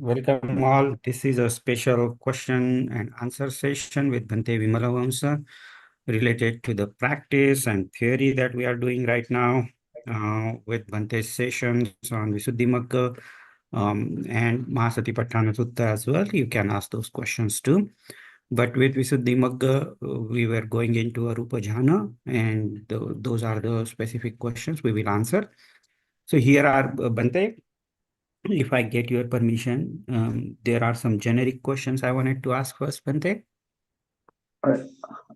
Welcome all. This is a special question and answer session with Bhante Vimalavamsa related to the practice and theory that we are doing right now with Bhante's sessions on Visuddhimagga and Mahasatipatthana Sutta as well. You can ask those questions too. But with Visuddhimagga, we were going into Arupa Jhāna, and those are the specific questions we will answer. So here are Bhante. If I get your permission, there are some generic questions I wanted to ask first, Bhante.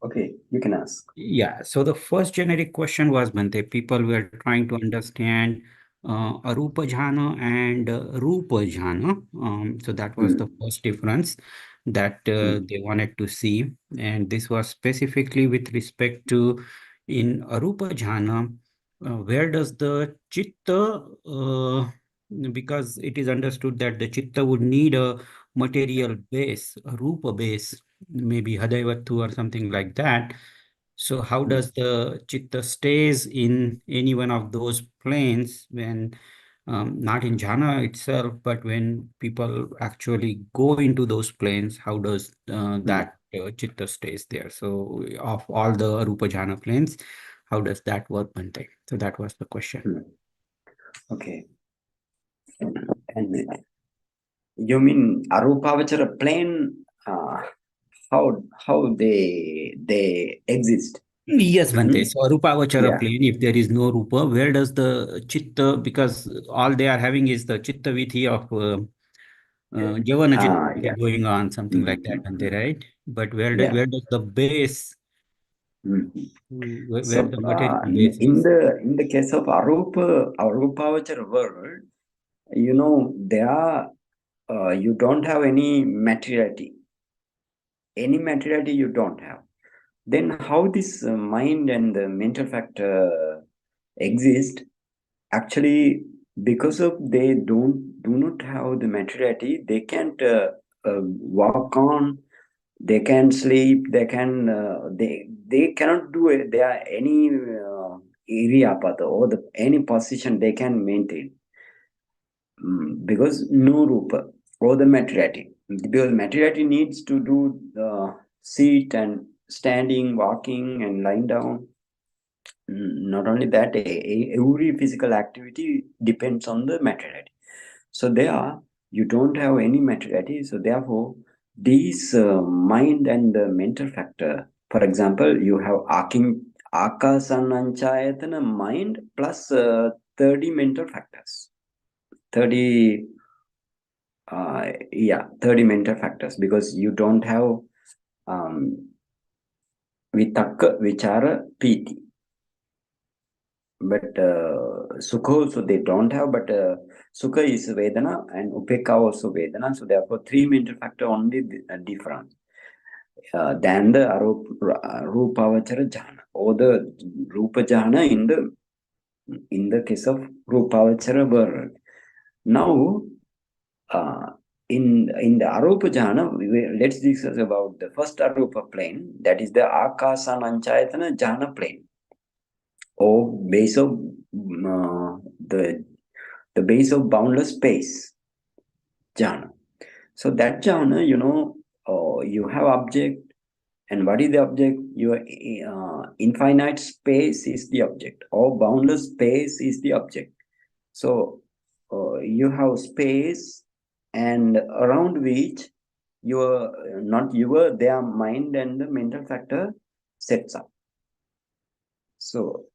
Okay, you can ask. Yeah, so the first generic question was, Bhante, people were trying to understand Arupa Jhana and Rupa Jhana. So that was the first difference that they wanted to see. And this was specifically with respect to in Arupa Jhana, where does the Chitta, because it is understood that the Chitta would need a material base, a Rupa base, maybe Hadaivattu or something like that. So how does the chitta stays in any one of those planes when not in jhana itself, but when people actually go into those planes, how does that chitta stays there? So of all the Rupa jhana planes, how does that work, Bhante? So that was the question. Okay. And you mean Arupavachara plane? How they exist? Yes, Bhante. So Arupavachara Yeah. plane, if there is no Rupa, where does the chitta, because all they are having is the chitta vidhi of Javana Yeah. going on, something like that, and they Mhm. right. But Yeah. where does the base, Mhm. where So the material in base in is? the case of Arupavachara world, there you don't have any materiality. Any materiality you don't have. Then how this mind and the mental factor exist? Actually, because of they do not have the materiality, they can't walk on, they can sleep, they cannot do it. There are any area path or any position they can maintain. Because no rupa or the materiality, because materiality needs to do sit and standing, walking and lying down. Not only that, every physical activity depends on the materiality. So there, you don't have any materiality. So therefore, these mind and the mental factor. For example, you have akasananchayatana mind plus 30 mental factors. 30, 30 mental factors, because you don't have um, vitakka, vichara, piti. But sukha also they don't have, but sukha is vedana and upekha also vedana. So therefore, three mental factor only different than the Rupavachara Jhana or the Rupa Jhana in the case of Rupavachara world. Now, uh, in the Arupa Jhana, let's discuss about the first Arupa plane, that is the Akasananchayatana Jhana plane, or base of the base of boundless space, jhana. So that jhana, you have object, and what is the object? Your infinite space is the object, or boundless space is the object. So you have space, and around which your not your their mind and the mental factor sets up. So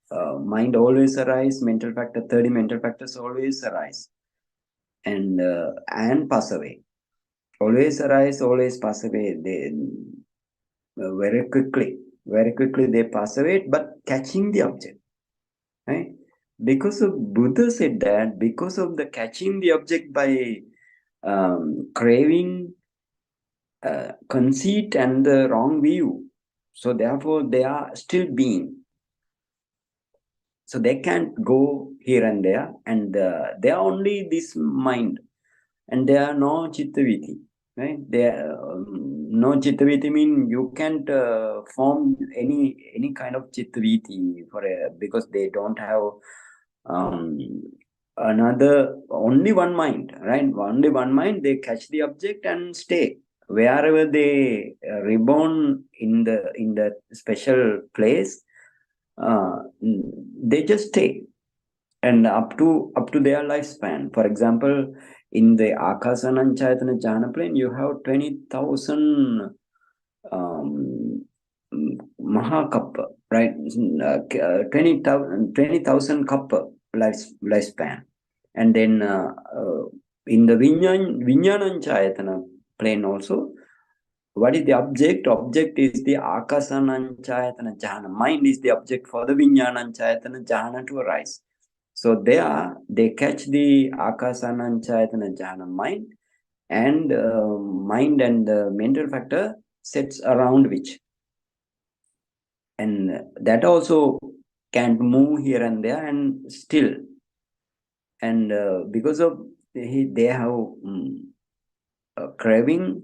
mind always arise, mental factor 30 mental factors always arise and pass away. Always arise, always pass away. They very quickly they pass away, but catching the object, right? Because of Buddha said that because of the catching the object by craving, conceit, and the wrong view, so therefore they are still being. So they can't go here and there, and they are only this mind, and there are no chittaviti, right? There no chittaviti mean you can't form any kind of chittaviti for because they don't have um, only one mind, right? Only one mind, they catch the object and stay wherever they reborn in the special place. They just stay, and up to their lifespan. For example, in the Akasananchayatana Jhana plane, you have 20,000 um, Mahakappa, right? 20,000 kappa lifespan. And then in the Vijnananchayatana plane also, what is the object? Object is the Akasananchayatana Jhana. Mind is the object for the Vijnananchayatana Jhana to arise. So they catch the Akasananchayatana Jhana mind, and mind and the mental factor sets around which, and that also can't move here and there and still, and because of they have a craving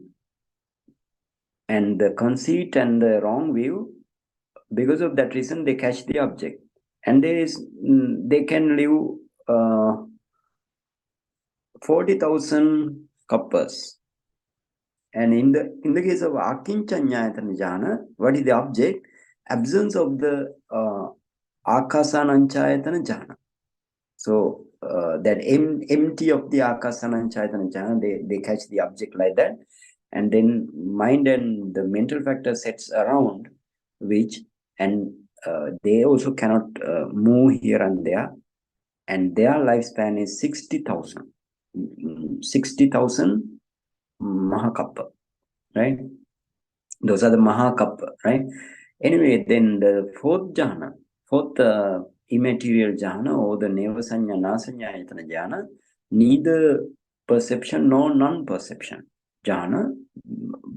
and the conceit and the wrong view. Because of that reason, they catch the object, and they can live 40,000 kappas. And in the case of Akinchanyayatana Jhana, what is the object? Absence of the Akasananchayatana Jhana. So that empty of the Akasananchayatana Jhana, they catch the object like that, and then mind and the mental factor sets around which, and they also cannot move here and there, and their lifespan is 60,000. 60,000 Mahakappa, right? Those are the Mahakappa, right? Anyway, then the fourth jhana, fourth immaterial jhana, or the Nevasanya Nasanyayatana jhana, neither perception nor non-perception jhana,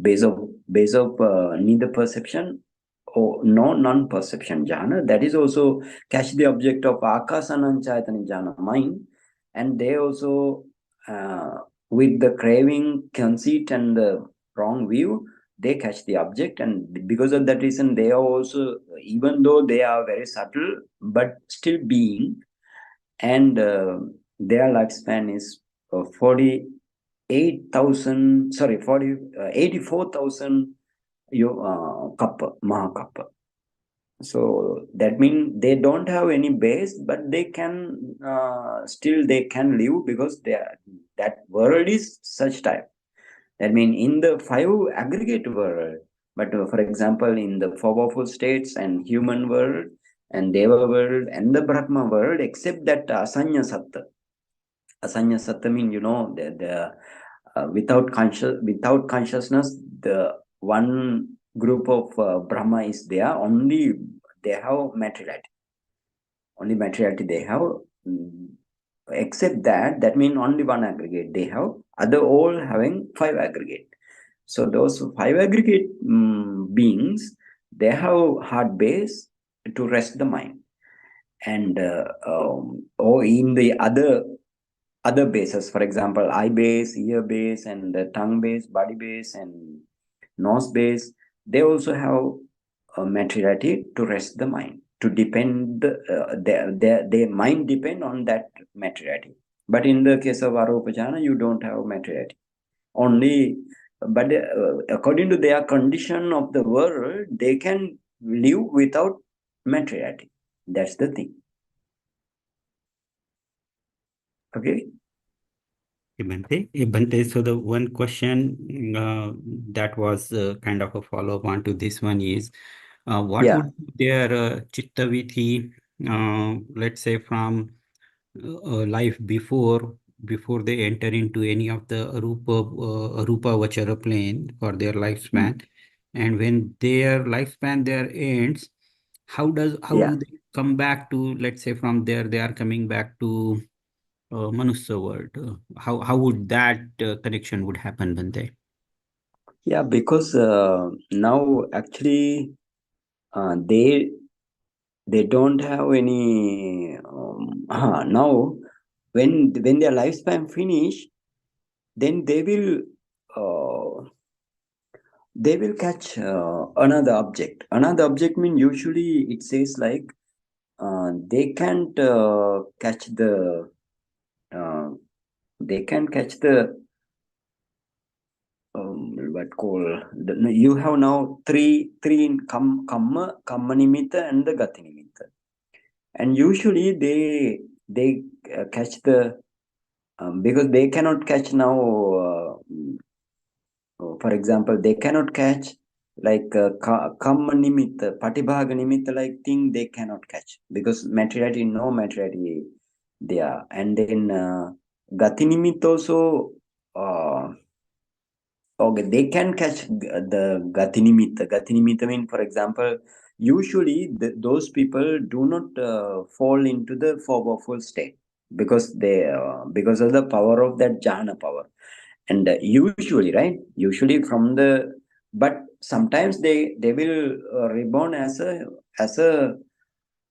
base of neither perception or no non-perception jhana, that is also catch the object of Akasananchayatana jhana mind, and they also with the craving, conceit, and the wrong view, they catch the object, and because of that reason, they are also, even though they are very subtle, but still being, and their lifespan is 48,000, sorry, 84,000 kappa, Mahakappa. So that means they don't have any base, but they can still they can live, because that world is such type. That means in the five aggregate world, but for example, in the four powerful states and human world and Deva world and the Brahma world, except that Asanya Satta. Asanya Satta means, the without consciousness, the one group of Brahma is there. Only they have materiality. Only materiality they have. Except that means only one aggregate they have. Other all having five aggregate. So those five aggregate beings, they have heart base to rest the mind, and or in the other bases, for example, eye base, ear base, and the tongue base, body base, and nose base, they also have a materiality to rest the mind, to depend their mind depend on that materiality. But in the case of Arupa Jhana, you don't have materiality only, but according to their condition of the world, they can live without materiality. That's the thing. Okay. Bhante, so the one question that was kind of a follow-up on to this one is, what Yeah. would be their chitta vithi, let's say from life before they enter into any of the Arupa Vachara plane for their lifespan, and when their lifespan there ends, how Yeah. do they come back to, let's say from there they are coming back to Manusya world? How would that connection would happen, Bhante? Yeah, because now actually they don't have any now when their lifespan finish, then uh, they will catch another object. Another object means usually it says like they can't catch the uh, they can catch the what call you have now three in kamma nimitta and the gati nimitta, and usually they catch the because they cannot catch now. For example, they cannot catch like kamma nimitta, patibhaga nimitta like thing they cannot catch because materiality, no materiality there, and then gati nimitta also. Uh, Okay, they can catch the Gatinimitta. Gatinimitta mean, for example, usually those people do not fall into the powerful state because of the power of that jhana power. And usually, right? Usually from the, but sometimes they will reborn as a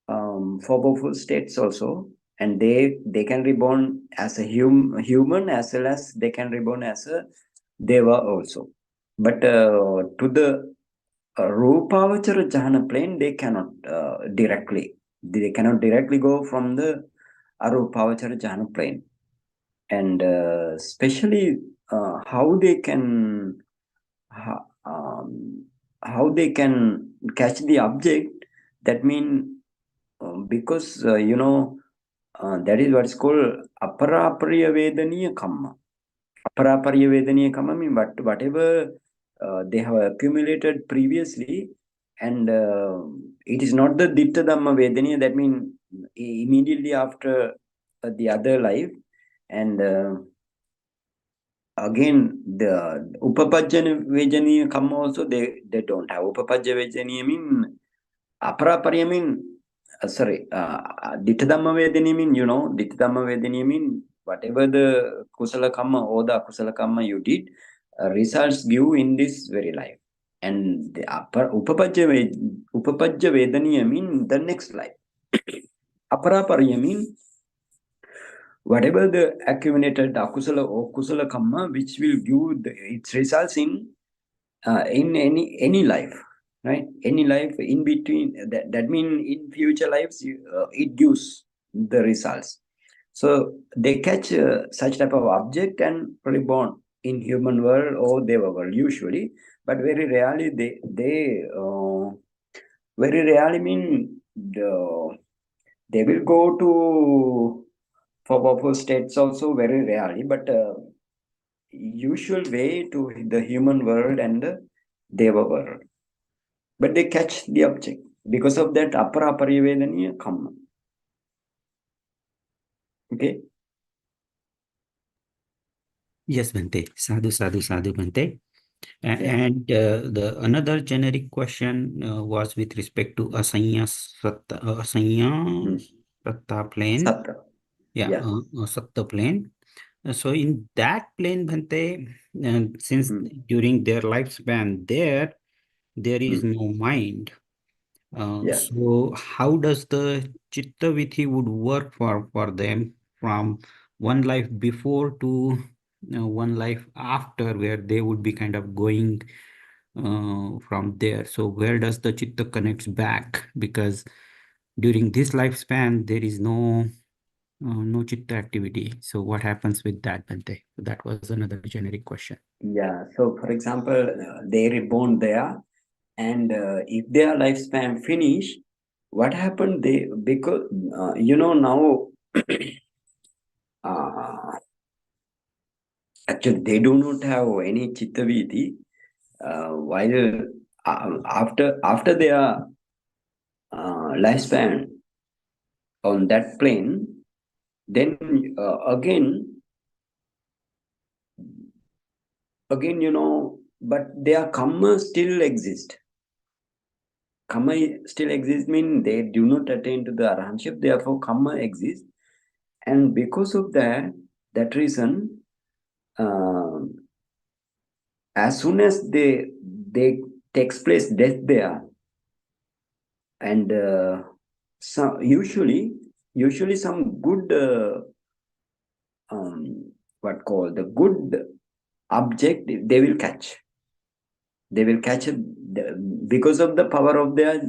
powerful states also, and they can reborn as a human as well as they can reborn as a deva also. But to the Rupavachara Jhana plane, they cannot directly go from the Arupavachara Jhana plane. And especially how they can ho- how they can catch the object. That mean because that is what is called aparapriya vedaniya kamma. Aparapriya vedaniya kamma mean whatever they have accumulated previously, and it is not the ditta dhamma vedaniya. That means immediately after the other life, and again the upapajjana vejaniya kamma also they don't have. Upapajja vejaniya mean aparaparya mean sorry, ditta dhamma vedaniya mean, ditta dhamma vedaniya mean whatever the kusala kamma or the akusala kamma you did, results give in this very life. And the upapajja vedaniya mean the next life. Aparaparya mean whatever the accumulated akusala or kusala kamma which will give its results in any life, right? Any life in between, that mean in future lives it gives the results. So they catch such type of object and reborn in human world or deva world usually, but very rarely they very rarely mean they will go to for powerful states also very rarely, but usual way to the human world and the deva world. But they catch the object because of that aparaparyavedaniya kamma. Okay. Yes, Bhante. Sadhu, sadhu, sadhu, Bhante. Yeah. And the another generic question was with respect to Asanya Mm. Satta plane. Satta. Yeah, Yeah. Satta plane. So in that plane, Bhante, since Mm. during their lifespan there is Mm. no mind. Yeah. So how does the Chitta Vithi would work for them from one life before to one life after, where they would be kind of going from there? So where does the Chitta connects back? Because during this lifespan there is no Chitta activity. So what happens with that, Bhante? That was another generic question. Yeah. So, for example, they reborn there, and if their lifespan finish, what happened? They because now uh, actually they do not have any chittaviti while after their lifespan on that plane, then again but their karma still exist. Karma still exists mean they do not attain to the arahantship, therefore karma exists. And because of that reason, uh, as soon as they takes place death there, and so usually some good what called the good object they will catch it because of the power of the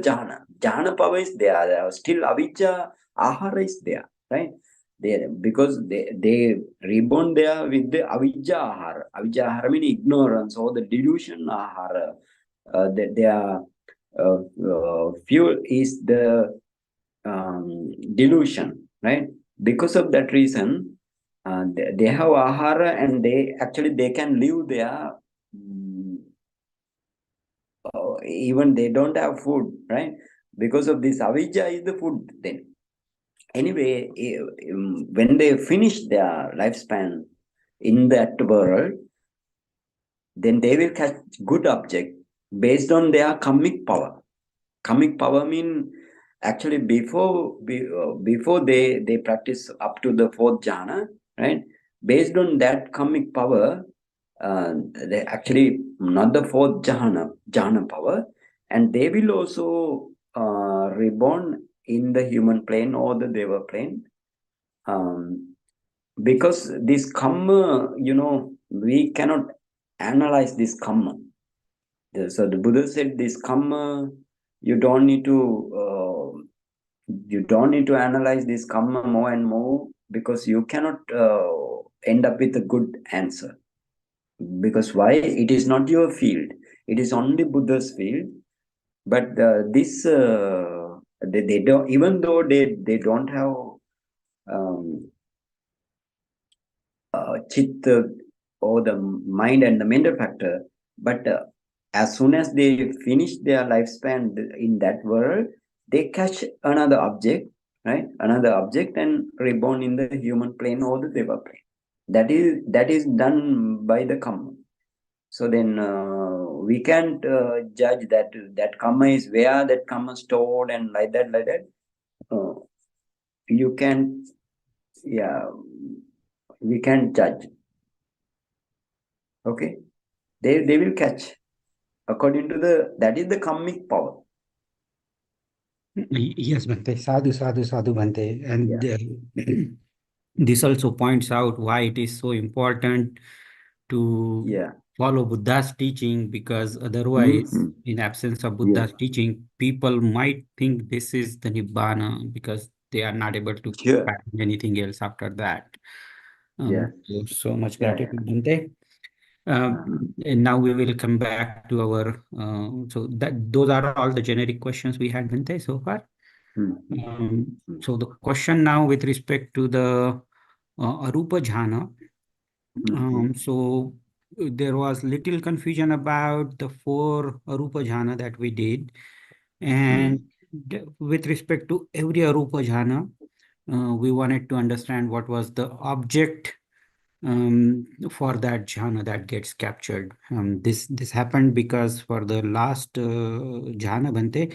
jhana. Jhana power is there. Still avijja ahara is there, right? Because they reborn there with the avijja ahara. Avijja ahara means ignorance or the delusion ahara. Their fuel is the delusion, right? Because of that reason, they have ahara, and they can live there. Even they don't have food, right? Because of this avijja is the food. Then anyway, when they finish their lifespan in that world, then they will catch good object based on their karmic power. Karmic power mean actually before they practice up to the fourth jhana, right? Based on that karmic power, they actually not the fourth jhana power, and they will also reborn in the human plane or the deva plane, because this karma, we cannot analyze this karma. So the Buddha said, this karma, you don't need to analyze this karma more and more, because you cannot end up with a good answer. Because why? It is not your field. It is only Buddha's field. But they don't, even though they don't have chitta or the mind and the mental factor, but as soon as they finish their lifespan in that world, they catch another object, right? Another object, and reborn in the human plane or the deva plane. That is done by the karma. So then we can't judge that karma is where that karma stored, and like that. Uh, you can, yeah, we can't judge. Okay, they will catch according to that is the karmic power. Yes, Bhante. Sadhu, sadhu, sadhu, Bhante. And Yeah. this also points out why it is so important to Yeah. follow Buddha's teaching, because otherwise, Mm-hmm. in absence of Yeah. Buddha's teaching, people might think this is the Nibbana because they are not able to Sure. find anything else after that. Yeah. So much Yeah. Yeah. gratitude, Bhante. Uh, And now we will come back to our, so that those are all the generic questions we had, Bhante, so far. mm-hmm. So the question now with respect to the Arupa Jhana. Mm-hmm. So there was little confusion about the four Arupa Jhana that we did. Mm-hmm. And with respect to every Arupa Jhana, we wanted to understand what was the object for that jhana that gets captured. This happened because for the last jhana, Bhante,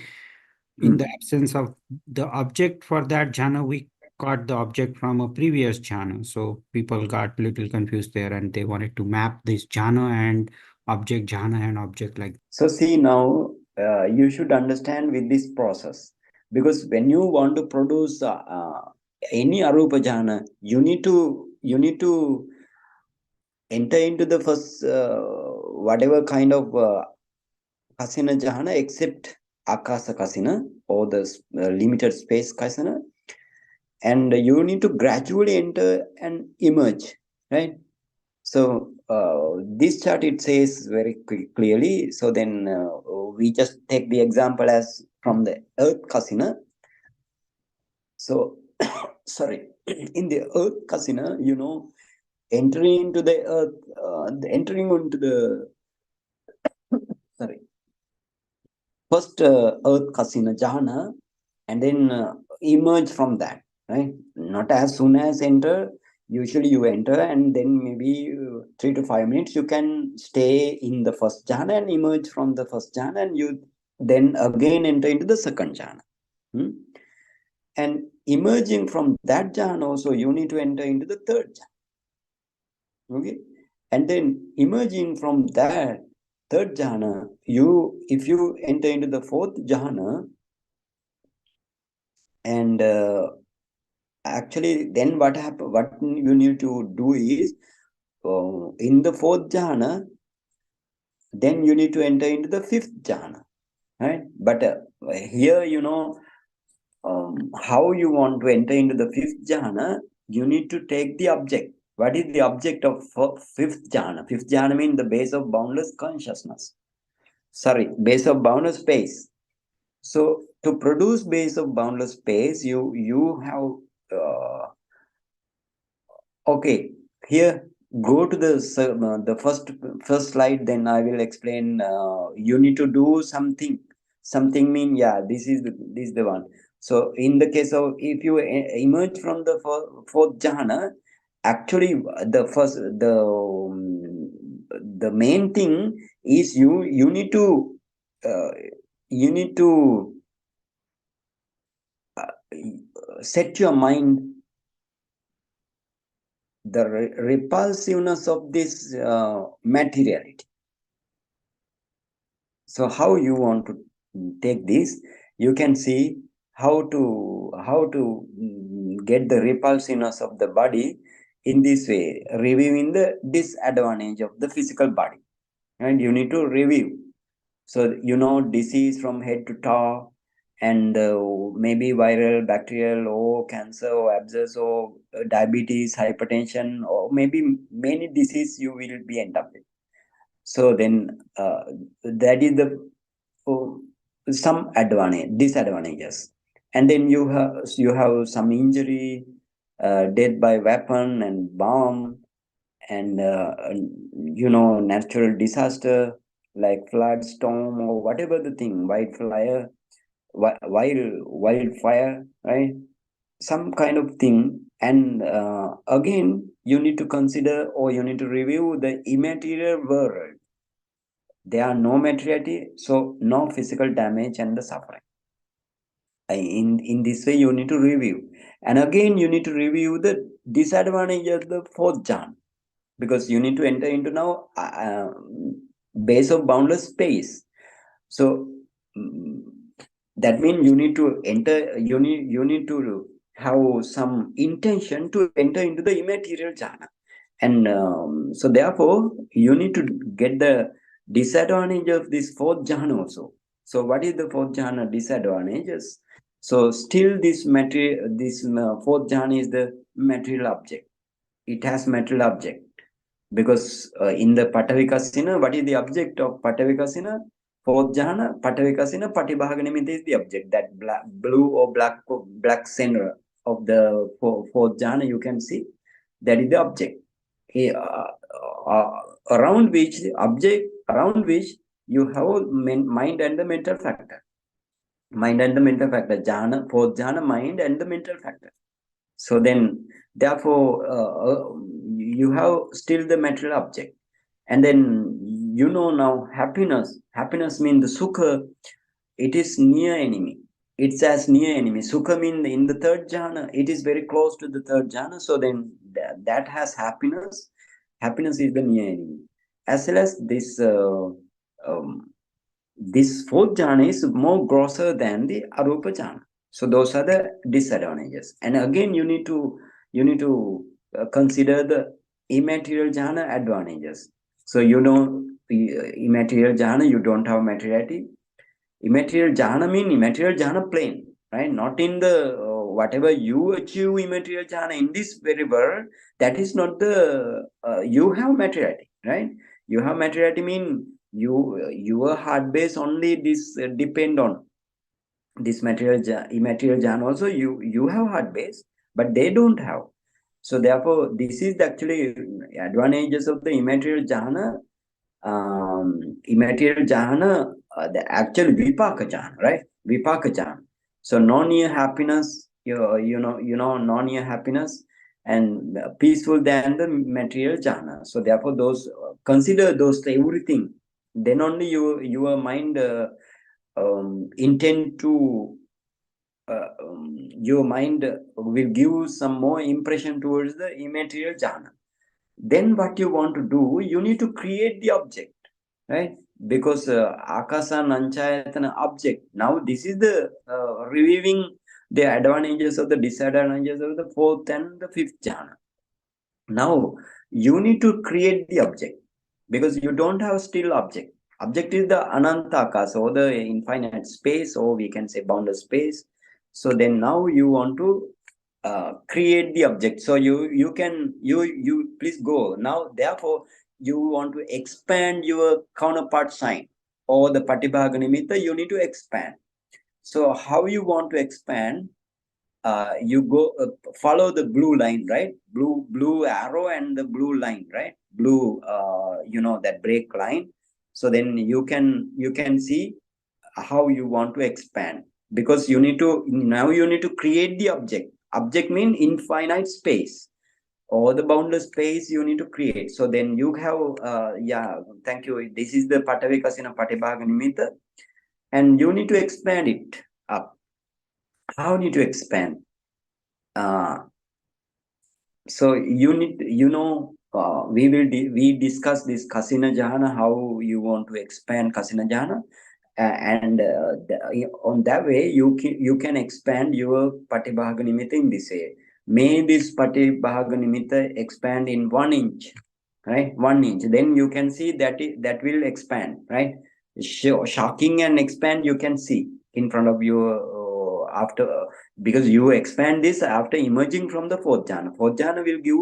in the absence of the object for that jhana, we got the object from a previous jhana. So people got little confused there, and they wanted to map this jhana and object like. So see now, you should understand with this process, because when you want to produce any arupa jhana, you need to enter into the first whatever kind of kasina jhana, except akasa kasina or the limited space kasina, and you need to gradually enter and emerge, right? So this chart, it says very clearly. So then we just take the example as from the earth kasina. So sorry, in the earth kasina, entering into the earth, entering into the sorry, first earth kasina jhana, and then emerge from that, right? Not as soon as enter. Usually you enter, and then maybe 3 to 5 minutes you can stay in the first jhana and emerge from the first jhana, and you then again enter into the second jhana. And emerging from that jhana also, you need to enter into the third jhana. Okay, and then emerging from that third jhana, if you enter into the fourth jhana, and actually then what you need to do is, in the fourth jhana, then you need to enter into the fifth jhana, right? But here, how you want to enter into the fifth jhana, you need to take the object. What is the object of fifth jhana? Fifth jhana means the base of boundless consciousness. Sorry, base of boundless space. So to produce base of boundless space, you have okay. Here, go to the first slide. Then I will explain. You need to do something. Something mean, yeah. This is the one. So in the case of, if you emerge from the fourth jhana, actually the main thing is you need to uh, you need to set your mind the repulsiveness of this materiality. So how you want to take this, you can see how to get the repulsiveness of the body in this way, reviewing the disadvantage of the physical body, and you need to review. So disease from head to toe, and maybe viral, bacterial, or cancer, or abscess, or diabetes, hypertension, or maybe many disease you will be end up with. So then that is the oh, some disadvantages, and then you have some injury, death by weapon and bomb, and natural disaster like flood, storm, or whatever the thing, wildfire, right? Some kind of thing. And again, you need to consider, or you need to review the immaterial world. There are no materiality, so no physical damage and the suffering. In this way, you need to review, and again you need to review the disadvantage of the fourth jhana, because you need to enter into now base of boundless space. So that means you need to enter. You need to have some intention to enter into the immaterial jhana, and so therefore you need to get the disadvantage of this fourth jhana also. So what is the fourth jhana disadvantages? So still this fourth jhana is the material object. It has material object, because in the Patavikasina, what is the object of Patavikasina? Fourth jhana, Patavikasina, Patibhaganimita is the object. That blue or black center of the fourth jhana, you can see, that is the object. Uh, around which you have mind and the mental factor. Mind and the mental factor. Jhana, fourth jhana, mind and the mental factor. So then, therefore, you have still the material object. And then, now happiness. Happiness means the sukha. It is near enemy. It's as near enemy. Sukha means in the third jhana. It is very close to the third jhana. So then, that has happiness. Happiness is the near enemy. As well as this fourth jhana is more grosser than the Arupa jhana. So those are the disadvantages. And again, you need to consider the immaterial jhana advantages. So immaterial jhana, you don't have materiality. Immaterial jhana mean immaterial jhana plane, right? Not in the whatever you achieve immaterial jhana in this very world. That is not the you have materiality, right? You have materiality mean your heart base only this depend on this immaterial jhana. Also, you have heart base, but they don't have. So therefore, this is actually advantages of the immaterial jhana. Immaterial jhana, the actual vipaka jhana, right? Vipaka jhana. So non-near happiness, non-near happiness, and peaceful than the material jhana. So therefore, those consider those everything. Then only your mind intend to your mind will give some more impression towards the immaterial jhana. Then what you want to do, you need to create the object, right? Because akasa nanchayatana object. Now this is the reviewing the advantages of the disadvantages of the fourth and the fifth jhana. Now you need to create the object, because you don't have still object. Object is the ananta akasa, or the infinite space, or we can say boundless space. So then now you want to create the object. So you can you please go now. Therefore, you want to expand your counterpart sign or the patibhaga nimitta. You need to expand. So how you want to expand? You go follow the blue line, right? Blue arrow and the blue line, right? Blue, that break line. So then you can see how you want to expand, because you need to create the object. Object mean infinite space or the boundless space you need to create. So then you have thank you. This is the patavikasina patibhaga nimitta, and you need to expand it up. How need to expand? uh, so you need, we discuss this kasina jhana, how you want to expand kasina jhana, and on that way you can expand your patibhaga nimitta in this way. May this patibhaga nimitta expand in 1 inch, right? 1 inch, then you can see that will expand, right? Shocking and expand, you can see in front of you, after, because you expand this after emerging from the fourth jhana. Fourth jhana will give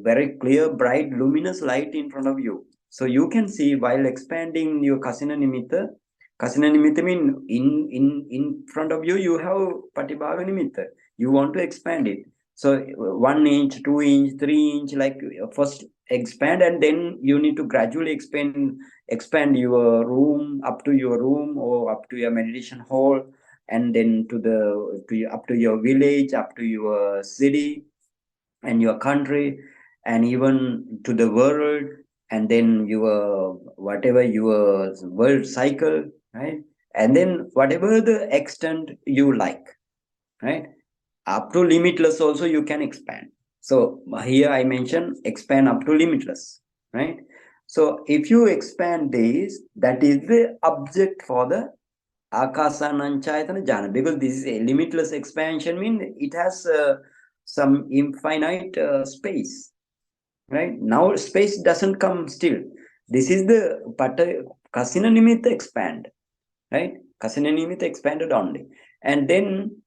very clear, bright, luminous light in front of you. So you can see while expanding your kasina nimitta. Kasina nimitta mean in front of you you have patibhaga nimitta. You want to expand it. So 1 inch, 2 inch, 3 inch, like first expand, and then you need to gradually expand your room, up to your room or up to your meditation hall, and then up to your village, up to your city and your country, and even to the world, and then your whatever your world cycle, right? And then whatever the extent you like, right? Up to limitless also you can expand. So here I mention expand up to limitless, right? So if you expand this, that is the object for the akasananchayatana jhana, because this is a limitless expansion, mean it has some infinite space, right? Now space doesn't come still. This is the kasina nimitta expand, right? Kasina nimitta expanded only. And then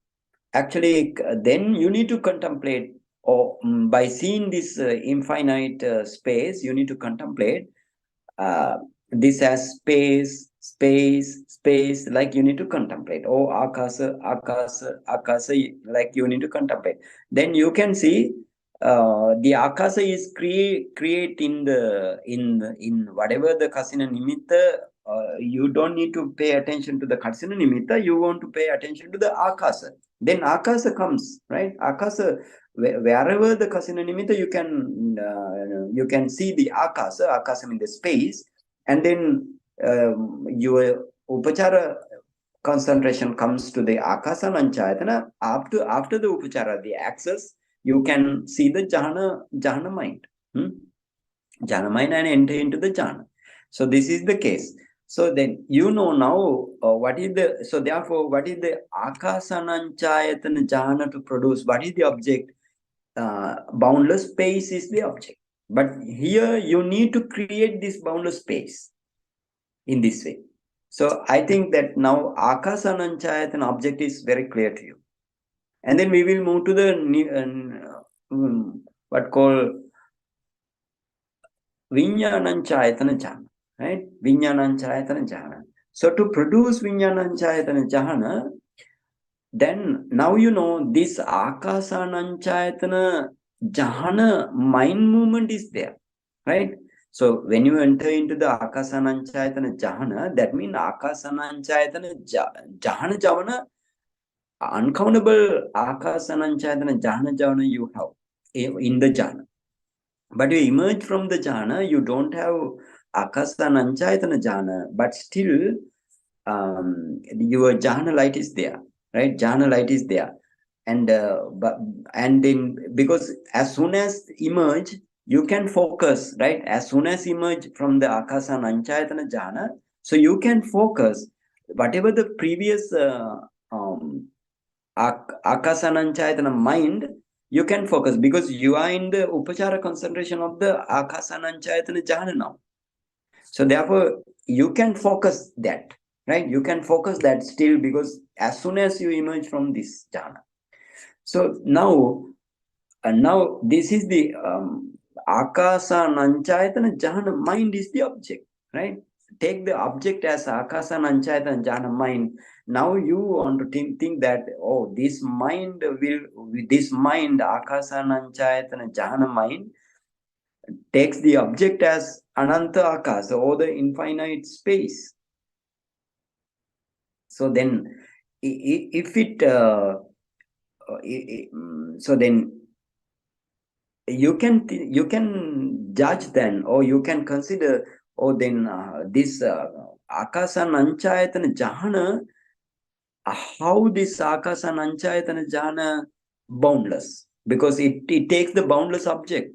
actually then you need to contemplate, or by seeing this infinite space, you need to contemplate uh, this as space, like you need to contemplate. Oh, akasa, like you need to contemplate. Then you can see the akasa is create in whatever the kasina nimitta. You don't need to pay attention to the kasina nimitta. You want to pay attention to the akasa. Then akasa comes, right? Akasa, wherever the kasina nimitta, you can see the akasa in the space, and then your upachara concentration comes to the akasa nanchayatana. After the upachara, the access, you can see the jhana mind, jhana mind, and enter into the jhana. So this is the case. So then now what is the, so therefore what is the akasananchayatana jhana to produce? What is the object? Boundless space is the object. But here you need to create this boundless space in this way. So I think that now akasananchayatana object is very clear to you. And then we will move to the what called Vinyananchayatana jhana, right? Vinyananchayatana jhana. So to produce Vinyananchayatana jhana, then now this akasananchayatana jhana mind movement is there, right? So when you enter into the akasananchayatana jhana, that means akasananchayatana jhana javana, uncountable akasananchayatana jhana javana you have in the jhana. But you emerge from the jhana, you don't have akasananchayatana jhana, but still your jhana light is there, right? Jhana light is there. And then, because as soon as emerge, you can focus, right? As soon as emerge from the akasananchayatana jhana, so you can focus whatever the previous akasananchayatana mind, you can focus, because you are in the upachara concentration of the akasananchayatana jhana now. So therefore you can focus that, right? You can focus that still, because as soon as you emerge from this jhana. So now this is the akasa nanchayatana jhana, mind is the object, right? Take the object as akasa nanchayatana jhana, mind. Now you want to think that, oh, this mind akasa nanchayatana jhana mind takes the object as ananta akasa, or the infinite space. So then if it so then you can judge then, or you can consider, oh, then this akasa nanchayatana jhana, how this akasa nanchayatana jhana boundless, because it takes the boundless object,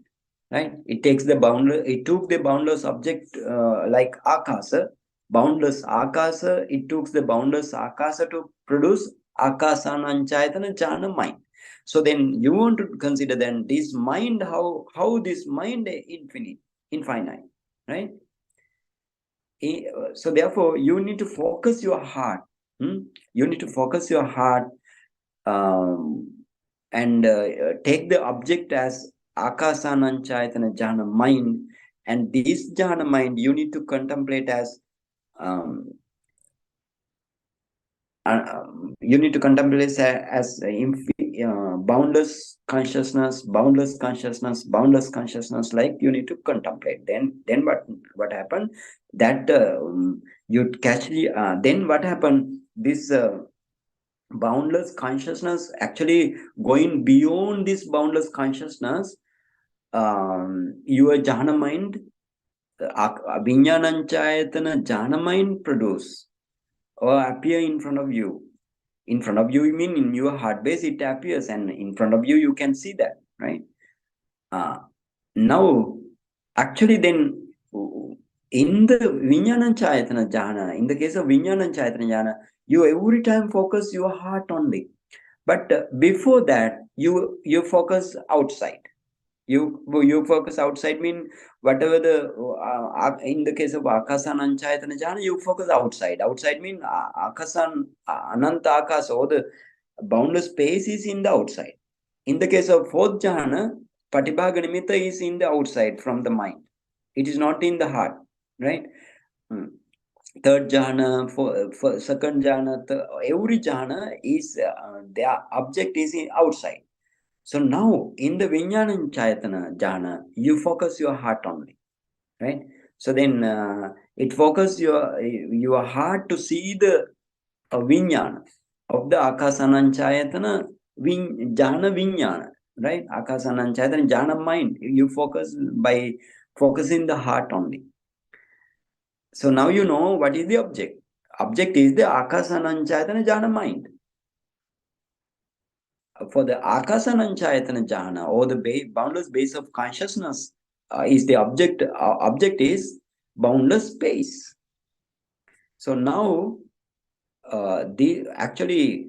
right? It took the boundless object, like akasa, boundless akasa. It took the boundless akasa to produce akasa nanchayatana jhana mind. So then you want to consider then this mind, how this mind infinite, right? So therefore you need to focus your heart. You need to focus your heart, um, and take the object as akasananchayatana jhana mind, and this jhana mind you need to contemplate as um, you need to contemplate as boundless consciousness, boundless consciousness, boundless consciousness, like you need to contemplate. Then what happened, that you catch the then what happened, this boundless consciousness actually going beyond this boundless consciousness, your jhana mind, vinyananchayatana jhana mind produce or appear in front of you. In front of you, you mean in your heart base it appears, and in front of you you can see that, right? Now actually then, in the vinyananchayatana jhana, in the case of vinyananchayatana jhana, you every time focus your heart only. But before that, you focus outside. You focus outside mean whatever the in the case of akasan anchayatana jhana, you focus outside. Outside mean akasan ananta akasa, or the boundless space is in the outside. In the case of fourth jhana, patibhaga nimitta is in the outside from the mind. It is not in the heart, right? Hmm. Third jhana, for second jhana, every jhana is their object is outside. So now in the Vijnana Chayatana jhana, you focus your heart only, right? So then it focus your heart to see the Vijnana of the Akasananchayatana jhana Vijnana, right? Akasananchayatana jhana mind. You focus by focusing the heart only. So now you know what is the object. Object is the Akasananchayatana jhana mind. For the akasananchayatana jhana, or the boundless base of consciousness, is the object. Object is boundless space. So now the actually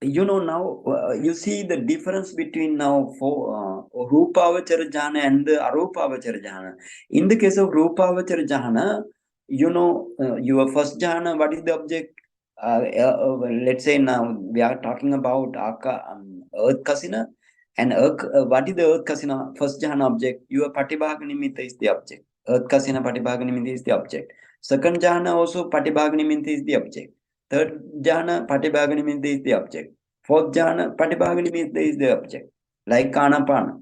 now you see the difference between now for Rupavachara jhana and the Arupavachara jhana. In the case of Rupavachara jhana, your first jhana, what is the object? Let's say now we are talking about earth kasina, and what is the earth kasina first jhana object? Your patibhaga nimitta is the object. Earth kasina patibhaga nimitta is the object. Second jhana also patibhaga nimitta is the object. Third jhana patibhaga nimitta is the object. Fourth jhana patibhaga nimitta is the object, like kanapana.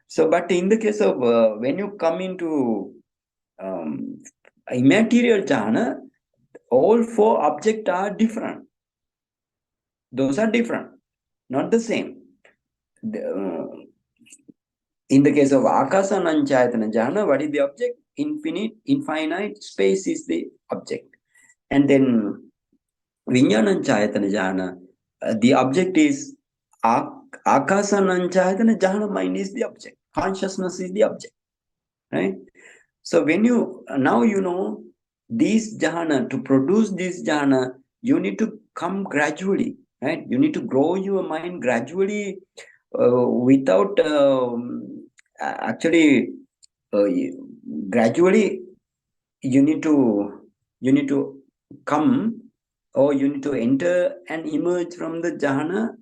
So, but in the case of when you come into immaterial jhana, all four objects are different. Those are different, not the same. In the case of akasa nanchayatana jhana, what is the object? Infinite space is the object. And then vinyananchayatana jhana, the object is akasa nanchayatana jhana, mind is the object. Consciousness is the object, right? So when you now this jhana, to produce this jhana, you need to come gradually, right? You need to grow your mind gradually, without actually gradually you need to come or you need to enter and emerge from the jhana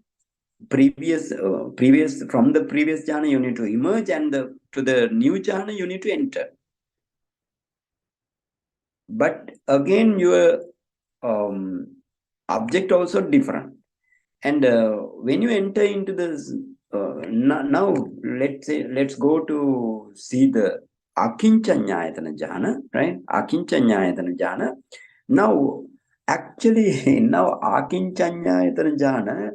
from the previous jhana you need to emerge, and to the new jhana you need to enter. But again your object also different. And when you enter into this, now let's go to see the Akinchanyayatana jhana, right? Akinchanyayatana jhana. Now, actually, now Akinchanyayatana jhana,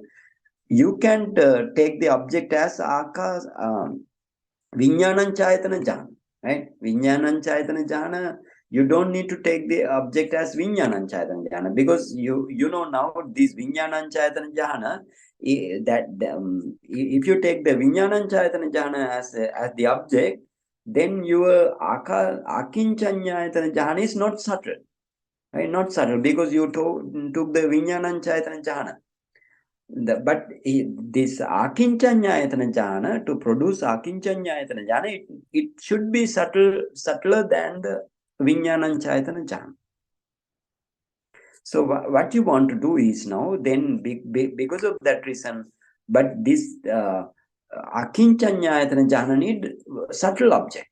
you can take the object as Vinyananchayatana jhana, right? Vinyananchayatana jhana, you don't need to take the object as Vinyananchayatana jhana, because you know now this Vinyananchayatana jhana, if you take the Vinyananchayatana jhana as the object, then your Akinchanyayatana jhana is not subtle, right? Not subtle, because you took the Vinyananchayatana jhana. But this Akinchanyayatana jhana, to produce Akinchanyayatana jhana, it should be subtler than the Vinyananchayatana jhana. So what you want to do is now, then because of that reason, but this Akinchanyayatana jhana need subtle object,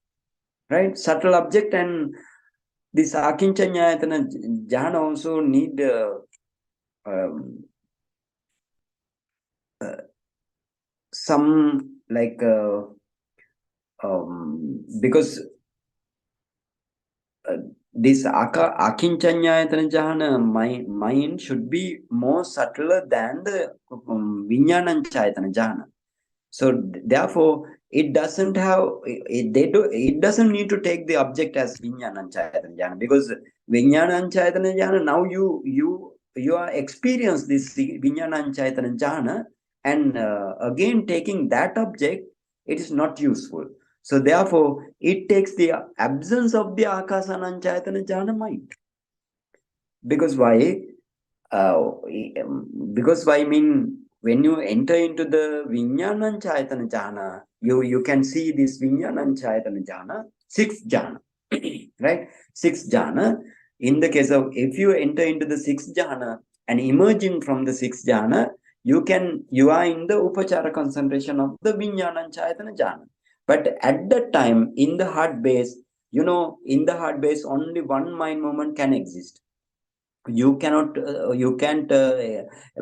right? Subtle object, and this Akinchanyayatana jhana also need um, some like because this Akinchanyayatana jhana mind should be more subtler than the Vinyananchayatana jhana. So therefore, it doesn't have it doesn't need to take the object as Vinyananchayatana jhana, because Vinyananchayatana jhana, now you are experience this Vinyananchayatana jhana, and again taking that object, it is not useful. So therefore, it takes the absence of the Akasananchayatana jhana mind. Because why? Uh, because why mean, when you enter into the Vinyanan Chayatana jhana, you can see this Vinyanan Chayatana jhana, sixth jhana, right? Sixth jhana. In the case of, if you enter into the sixth jhana and emerging from the sixth jhana, you are in the Upachara concentration of the Vinyanan Chayatana jhana. But at that time, in the heart base, in the heart base, only one mind movement can exist. You can't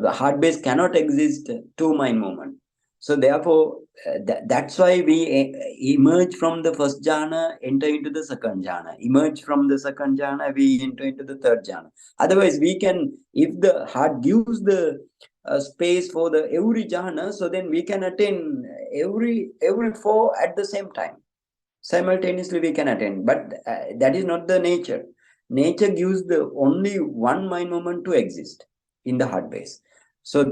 hard base cannot exist two mind movement. So therefore, that's why we emerge from the first jhana, enter into the second jhana, emerge from the second jhana, we enter into the third jhana. Otherwise, we can, if the heart gives the space for the every jhana, so then we can attain every four at the same time. Simultaneously we can attain, but that is not the nature. Nature gives the only one mind moment to exist in the heart base. So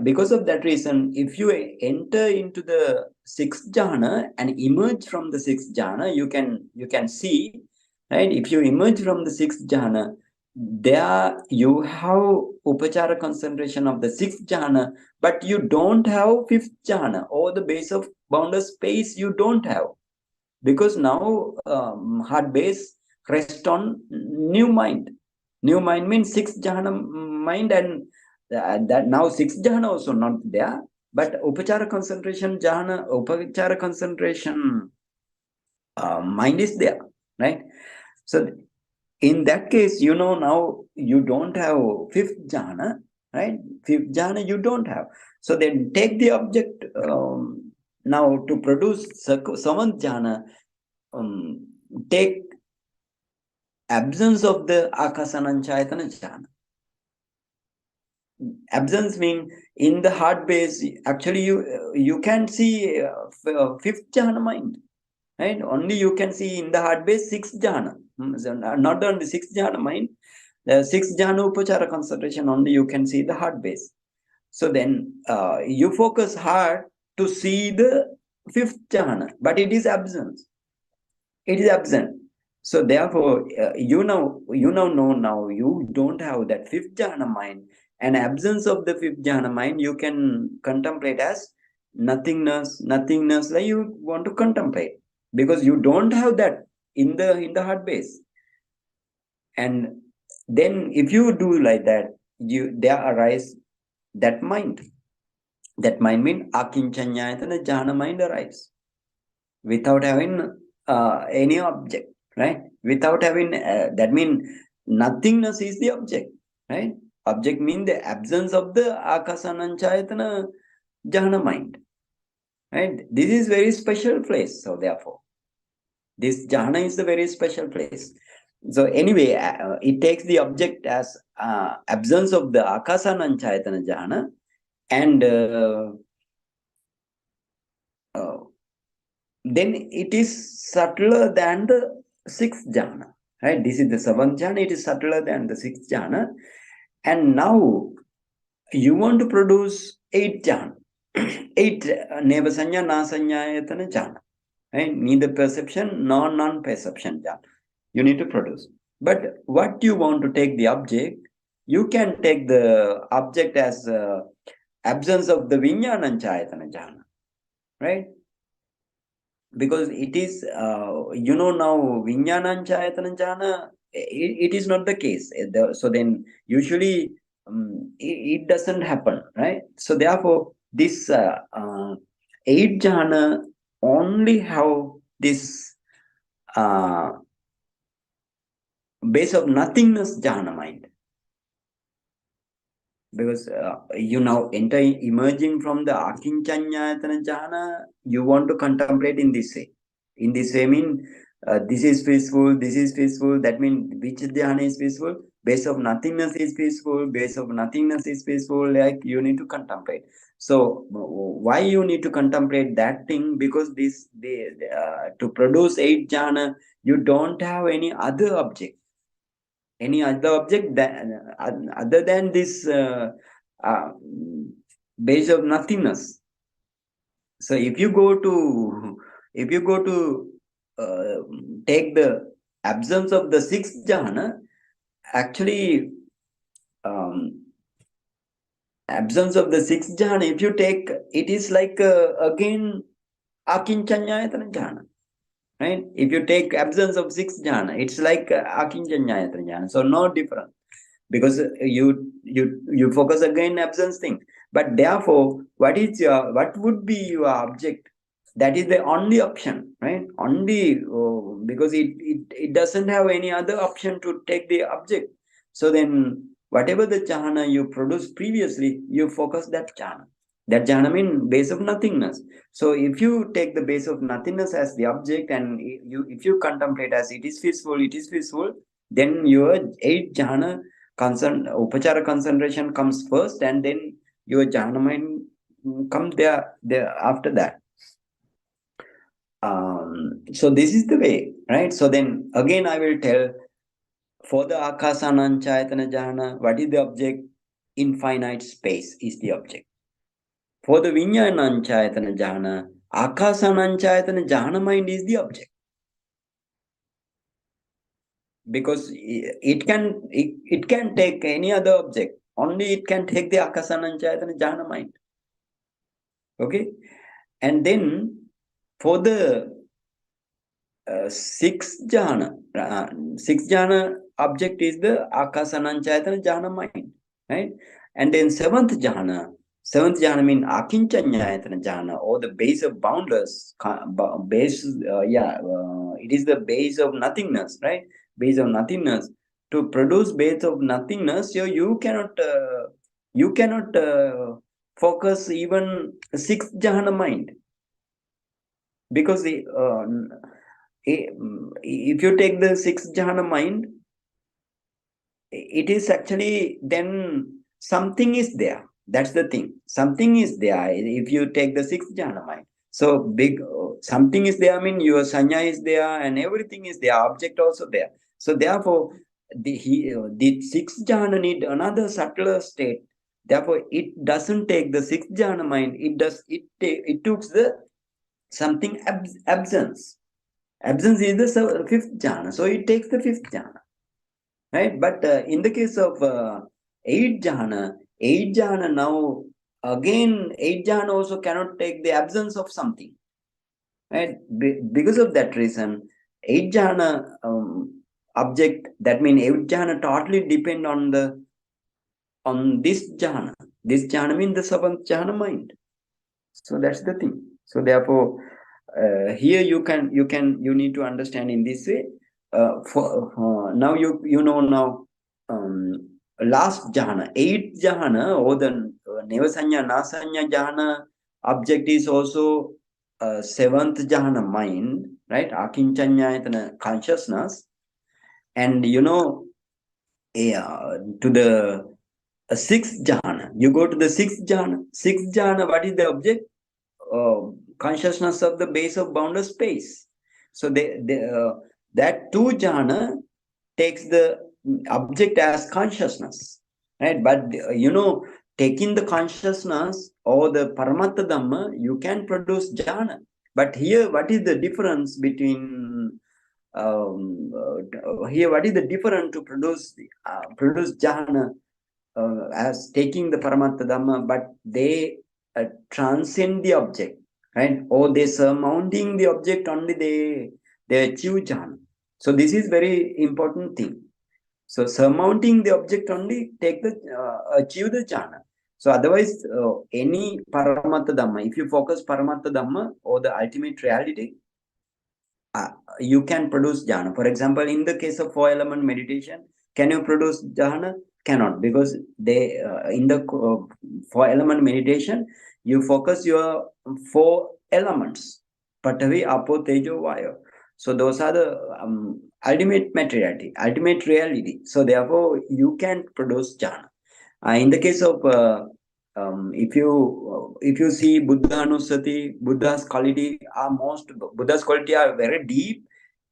because of that reason, if you enter into the sixth jhana and emerge from the sixth jhana, you can see, right? If you emerge from the sixth jhana, there you have upachara concentration of the sixth jhana, but you don't have fifth jhana, or the base of boundless space you don't have, because now heart base rest on new mind. New mind means sixth jhana mind, and that now sixth jhana also not there, but upachara concentration mind is there, right? So in that case, now you don't have fifth jhana, right? Fifth jhana you don't have. So then take the object now to produce seventh jhana. um, Take absence of the Akasananchayatana jhana. Absence mean in the heart base, actually you can see fifth jhana mind, right? Only you can see in the heart base sixth jhana. So not only sixth jhana mind, the sixth jhana upachara concentration, only you can see the heart base. So then you focus hard to see the fifth jhana, but it is absent. It is absent. So therefore, know now you don't have that fifth jhana mind, and absence of the fifth jhana mind you can contemplate as nothingness. Like you want to contemplate, because you don't have that in the heart base. And then if you do like that, there arise that mind. That mind means akinchanyayatana jhana mind arrives without having any object, right? Without having that means nothingness is the object, right? Object means the absence of the akasananchayatana jhana mind, right? This is very special place. So therefore, this jhana is the very special place. So anyway, it takes the object as absence of the akasananchayatana jhana, and uh, then it is subtler than the sixth jhana, right? This is the seventh jhana, it is subtler than the sixth jhana. And now you want to produce eight jhana, eight nevasanya, nasanyayatana jhana, right? Neither perception nor non-perception jhana. You need to produce. But what you want to take the object, you can take the object as absence of the vijnananchayatana jhana, right? Because it is now vijnananchayatana jhana, it is not the case. So then usually it doesn't happen, right? So therefore this eight jhana only have this uh, base of nothingness jhana mind, because you now enter emerging from the akinchanyayatana jhana, you want to contemplate in this way. In this way mean this is peaceful, this is peaceful, that means which dhyana is peaceful? Base of nothingness is peaceful, base of nothingness is peaceful, like you need to contemplate. So why you need to contemplate that thing? Because to produce eight jhana, you don't have any other object, any other object other than this uh, base of nothingness. So if you go to uh, take the absence of the sixth jhana, actually um, absence of the sixth jhana, if you take, it is like again akinchanyayatana jhana, right? If you take absence of sixth jhana, it's like akinchanyayatana jhana, so no difference, because you focus again absence thing. But therefore what would be your object? That is the only option, right? Only because it doesn't have any other option to take the object. So then whatever the jhana you produced previously, you focus that jhana. That jhana means base of nothingness. So if you take the base of nothingness as the object, and if you contemplate as it is peaceful, then your eight jhana upachara concentration comes first, and then your jhana mind come there after that. So this is the way, right? So then again I will tell, for the akasananchayatana jhana, what is the object? Infinite space is the object. For the vijnananchayatana jhana, akasananchayatana jhana mind is the object. Because it can take any other object, only it can take the akasananchayatana jhana mind. Okay, and then for the sixth jhana object is the akasananchayatana jhana mind, right? And then seventh jhana means akinchanyayatana jhana, or the base of boundless base. It is the base of nothingness, right? Base of nothingness. To produce base of nothingness, you cannot focus even sixth jhana mind, because if you take the sixth jhana mind, it is actually then something is there. That's the thing. Something is there if you take the sixth jhana mind. So big something is there. I mean, your sanya is there, and everything is there. Object also there. So therefore, the sixth jhana need another subtler state. Therefore, it doesn't take the sixth jhana mind. It took the something absence. Absence is the fifth jhana, so it takes the fifth jhana, right? But in the case of eight jhana now, again eight jhana also cannot take the absence of something, right? Because of that reason, eight jhana object, that means eight jhana totally depend on the on this jhana. This jhana means the seventh jhana mind. So that's the thing. So therefore, here you need to understand in this way. Now you know now, last jhana, eighth jhana, or the nevasanya nasanya jhana object is also seventh jhana mind, right? Akinchanyayatana consciousness, and to the sixth jhana. You go to the sixth jhana. Sixth jhana, what is the object? Consciousness of the base of boundless space. So that two jhana takes the object as consciousness, right? But taking the consciousness or the paramatta dhamma, you can produce jhana. But here, what is the difference between here? What is the difference to produce jhana as taking the paramatta dhamma, but they transcend the object, right? Or they surmounting the object only, they achieve jhana. So this is very important thing. So surmounting the object only achieve the jhana. So otherwise, any paramatta dhamma, if you focus paramatta dhamma or the ultimate reality, you can produce jhana. For example, in the case of four element meditation, can you produce jhana? Cannot, because they in the four element meditation, you focus your four elements: Patavi, Apo, Tejo, Vayu. So those are the ultimate materiality, ultimate reality. So therefore, you can produce jhana. In the case of if you see Buddha Anusati, Buddha's quality are very deep,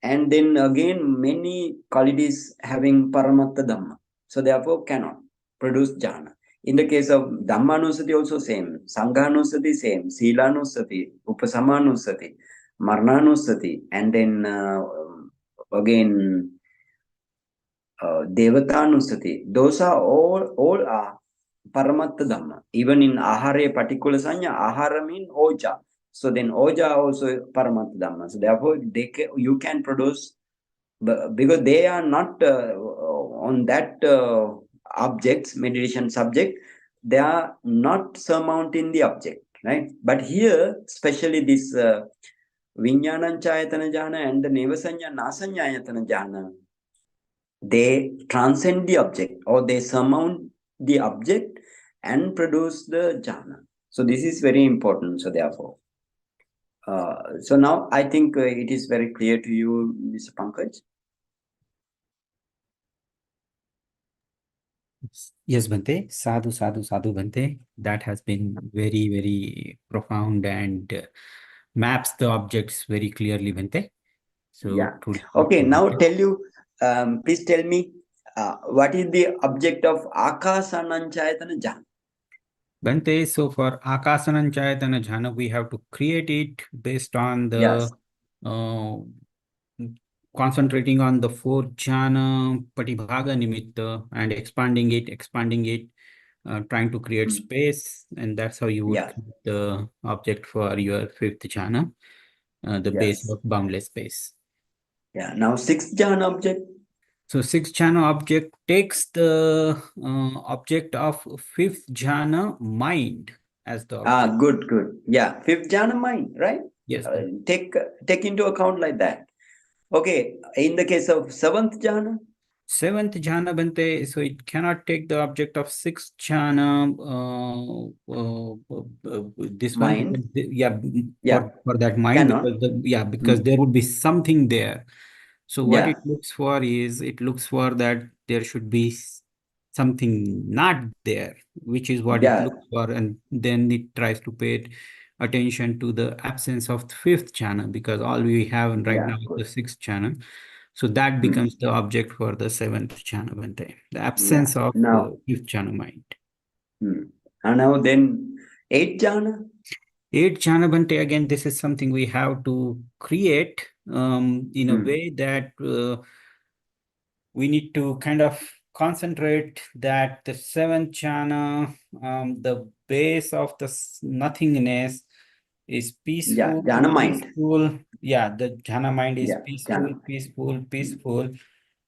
and then again many qualities having Paramatta Dhamma. So therefore cannot produce jhana. In the case of Dhammanusati also same, Sanghanusati same, Silanusati, Upasamanusati, Marnanusati, and then again Devatanusati. Those are all are Paramatta Dhamma. Even in Ahare particular sanya, Ahara mean Oja. So then Oja also Paramatta Dhamma. So therefore you can produce, because they are not on that objects, meditation subject, they are not surmounting the object, right? But here, especially this Vinyananchayatana Jhana and the Nevasanya Nasanyayatana Jhana, they transcend the object, or they surmount the object and produce the jhana. So this is very important. So therefore, so now I think it is very clear to you, Mr. Pankaj. Yes, Bhante. Sadhu, sadhu, sadhu, Bhante. That has been very, very profound and maps the objects very clearly, Bhante. So, Yeah. truly, Okay. Now please tell me, what is the object of Akasananchayatana jhana? Bhante, so for Akasanan Chayatana Jhana, we have to create it based on the Yes. uh, concentrating on the four jhana patibhaga nimitta and expanding it, trying to create Hmm. space, and that's how you would Yeah. create the object for your fifth jhana, the base Yes. of boundless space. Yeah. Now sixth jhana object. So sixth jhana object takes the object of fifth jhana mind as the object. Good, good. Yeah, fifth jhana mind, right? Yes, Uh, take take into account like that. Okay, in the case of seventh jhana, seventh jhana Bhante, so it cannot take the object of sixth jhana, this one, because mind, yeah, yeah, for that mind, cannot. because because Mm, there would be something there. So what it yeah, looks for is, it looks for that there should be something not there, which is what it yeah, looks for, and then it tries to pay attention to the absence of the fifth channel, because all we have right yeah, now is the good. sixth channel. So that Mm, becomes the object for the seventh channel, Bhante. The yeah. absence of Now, fifth channel mind. and now then eighth jhana. Eighth channel, Bhante, again, this is something we have to create in a Mm, way that we need to kind of concentrate that the seventh jhana, the base of the nothingness is yeah, peaceful, jhana mind. peaceful. Yeah, the jhana mind is Yeah, peaceful, jhana. peaceful, Mm, peaceful.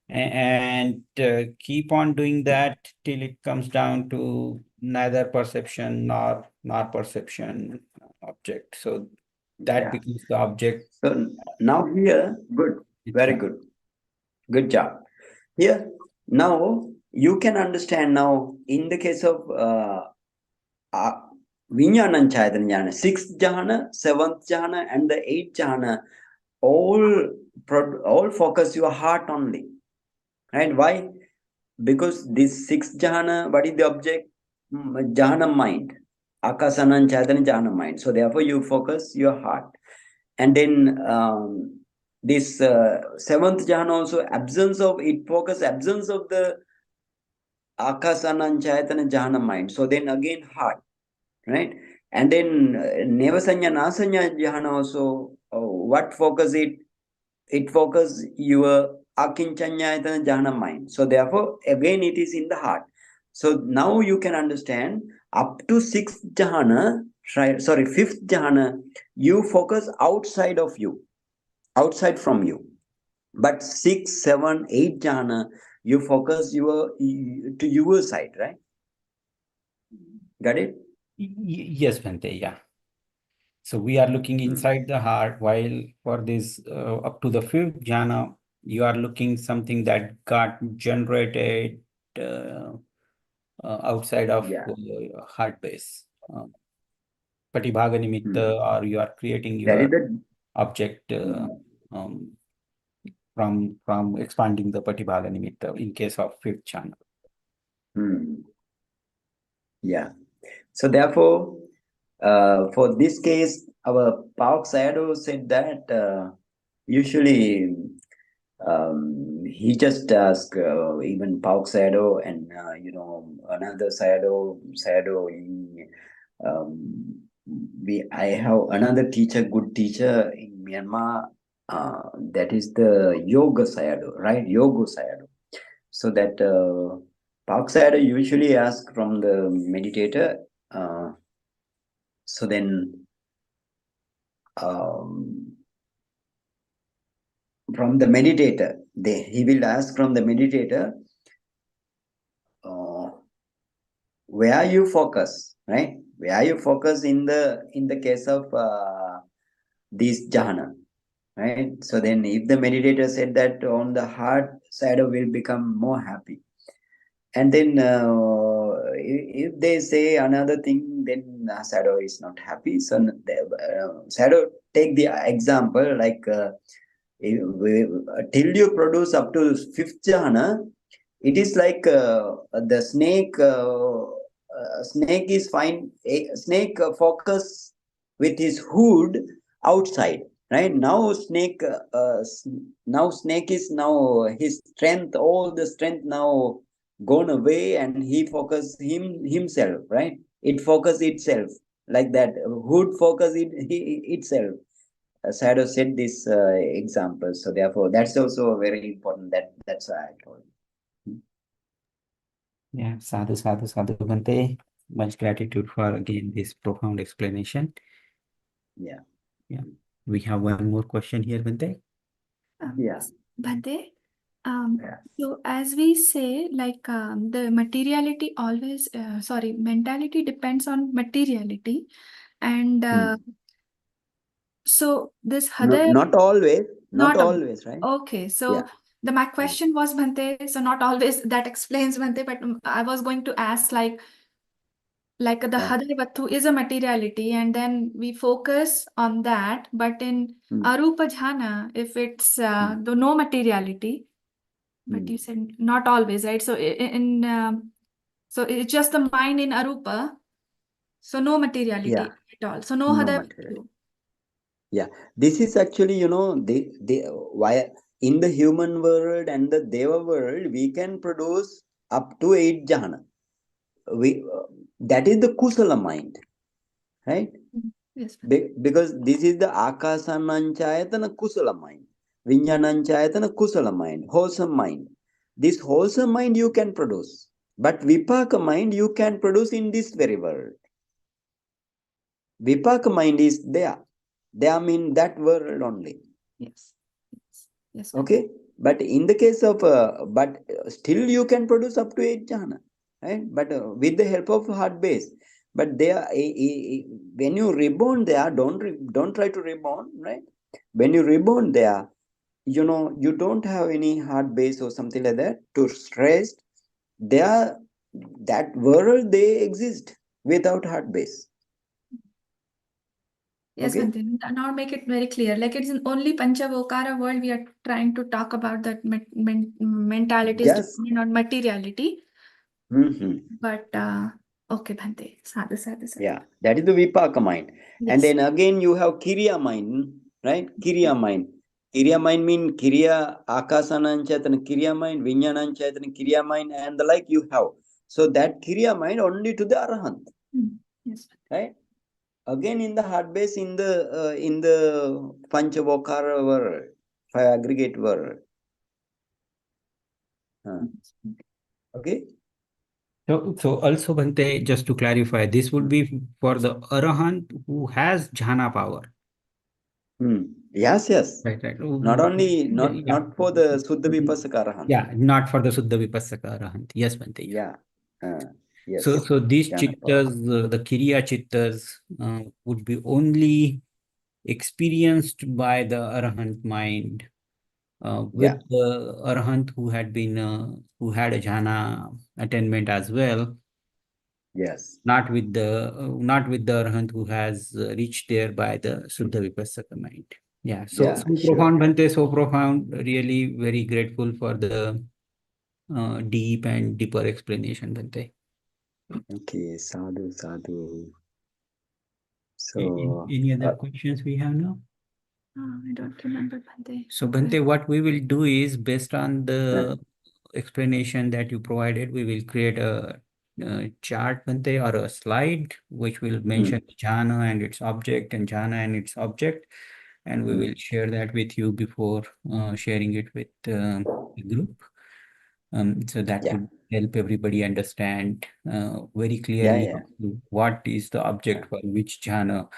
and keep on doing that till it comes down to neither perception nor perception object. So that Yeah. becomes the object So now here, good, very itself. good job. Here, now you can understand now in the case of uh, Vinyanan Chaitanya Jhana, sixth jhana, seventh jhana, and the eighth jhana, all all focus your heart only. Right? Why? Because this sixth jhana, what is the object? Jhana mind. Akasanan Chaitanya jhana mind. So therefore you focus your heart. And then this seventh jhana also absence of it focus absence of the Akasanan Chaitanya jhana mind. So then again heart. Right? And then Nevasanya Nasanya Jhana also, what focus it focus your Akinchanyayatana Jhana mind. So therefore, again it is in the heart. So now you can understand up to sixth jhana, sorry, fifth jhana, you focus outside of you, outside from you. But six, seven, eight jhana, you focus your to your side, right? Got it? Yes, Bhante, yeah. So we are looking Hmm. inside the heart, while for this up to the fifth jhana, you are looking something that got generated uh, outside of Yeah. heart base. Patibhaga Hmm. nimitta, or you are creating That is your the object hmm. um, from expanding the Patibhaga nimitta in case of fifth jhana. Hmm. Yeah. So therefore, for this case, our Park Sayadaw said that usually he just asked even Park Sayadaw and another Sayadaw. I have another teacher, good teacher in Myanmar. That is the Yoga Sayadaw, right? Yoga Sayadaw. So that Park Sayadaw usually ask from the meditator. So then um, from the meditator, he will ask from the meditator, uh, where you focus, right? Where you focus in the case of this jhana, right? So then if the meditator said that on the heart side will become more happy, and then if they say another thing, then shadow is not happy. So shadow take the example like till you produce up to fifth jhana, it is like the snake. Snake is fine. Snake focus with his hood outside. Right now, now snake is now his strength. All the strength now gone away, and he focus himself. Right, it focus itself like that. Hood focus itself. Sado said this example, so therefore that's also very important. That's why I told. Yeah, sadhu, sadhu, sadhu, Bhante. Much gratitude for again this profound explanation. Yeah. Yeah, we have one more question here, Bhante. Yeah. Bhante, Yeah. so as we say, like the materiality always, mentality depends on materiality, and Hmm. so this No, Hadaya, not not all. always, right? Okay, so Yeah. my Hmm. question was Bhante, so not always that explains Bhante, but I was going to ask like the Yeah. Hadaya Vattu is a materiality, and then we focus on that, but in Hmm. Arupa Jhana, if it's Hmm. the no materiality. But Hmm. you said not always, right? So so it's just the mind in Arupa, so no Yeah. materiality at all. So no No Hadaya material. Vattu. Yeah. This is actually, they why in the human world and the Deva world we can produce up to 8 jhana. We that is the kusala mind, right? Yes, Bhante. Because this is the akasananchayatana kusala mind, vinyananchayatana kusala mind, wholesome mind. This wholesome mind you can produce, but vipaka mind you can produce in this very world. Vipaka mind is there. They are in that world only. Yes. Yes, Bhante. Okay. But in the case of, still you can produce up to 8 jhana, right? But with the help of heart base. But they are, when you reborn there, don't try to reborn, right? When you reborn there, you don't have any heart base or something like that to stress. There, that world, they exist without heart base. Yes, Okay? Bhante. Now make it very clear. Like it's in only Panchavokara world we are trying to talk about that mentality is Just, dependent on materiality. mhm. But okay, Bhante. Sadhu, sadhu, sadhu. Yeah, that is the Vipaka mind. And Yes. then again, you have Kiriya mind, right? Kiriya mind. Kiriya mind mean Kiriya, Akasananchayatana, Kiriya mind, Vinyananchayatana, Kiriya mind, and the like you have. So that Kiriya mind only to the Arahant, Yes. right? Again, in the heart base, in the Panchavokara world, five aggregate world. Okay? So also, Bhante, just to clarify, this would be for the Arahant who has jhana power. Yes, yes. Right, right. Not only, Yeah. not for the Suddha Vipassaka Arahant. Yeah, not for the Suddha Vipassaka Arahant. Yes, Bhante. Yeah. So, Yes. so these Jhana power. chittas, the Kiriya chittas, would be only experienced by the Arahant mind, with Yeah. the Arahant who had a jhana attainment as well, Yes. not with the Arahant who has reached there by the Suddha Vipassaka mind. Yeah, so Yeah, sure. profound, Bhante, so profound. Really very grateful for the deep and deeper explanation, Bhante. Okay, sadhu, sadhu. Any, So, any other questions we have now? I don't remember, Bhante. So, Bhante, what we will do is, based on uh, the explanation that you provided, we will create a chart, Bhante, or a slide, which will mention jhana and its object, and jhana and its object, and we will share that with you before sharing it with the group. So that yeah, would help everybody understand very yeah, clearly yeah, what is the object for which jhana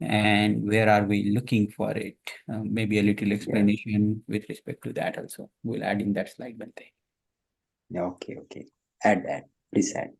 and where are we looking for it. Maybe a little yeah. explanation with respect to that also. We'll add in that slide, Bhante. Yeah, okay. Add that. Please add.